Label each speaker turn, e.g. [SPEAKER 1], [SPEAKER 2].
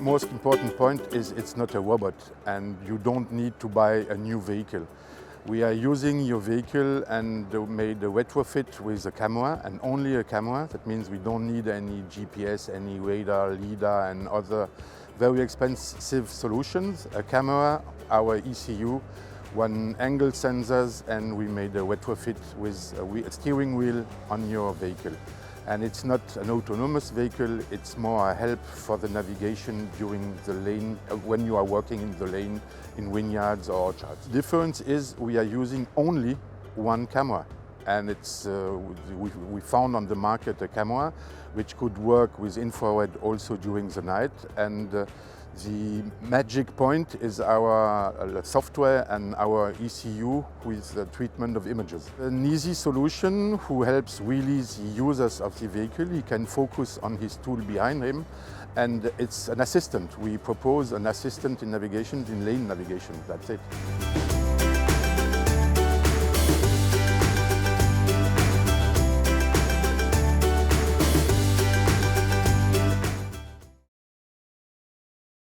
[SPEAKER 1] most important point is it's not a robot and you don't need to buy a new vehicle. We are using your vehicle and made a retrofit with a camera and only a camera. That means we don't need any GPS, any radar, Lidar and other very expensive solutions. A camera, our ECU, one angle sensors, and we made a retrofit with a steering wheel on your vehicle. And it's not an autonomous vehicle, it's more a help for the navigation during the lane, when you are working in the lane in vineyards or orchards. The difference is we are using only one camera. And we found on the market a camera which could work with infrared also during the night. And the magic point is our software and our ECU with the treatment of images. An easy solution who helps really the users of the vehicle. He can focus on his tool behind him, and it's an assistant. We propose an assistant in navigation, in lane navigation. That's it.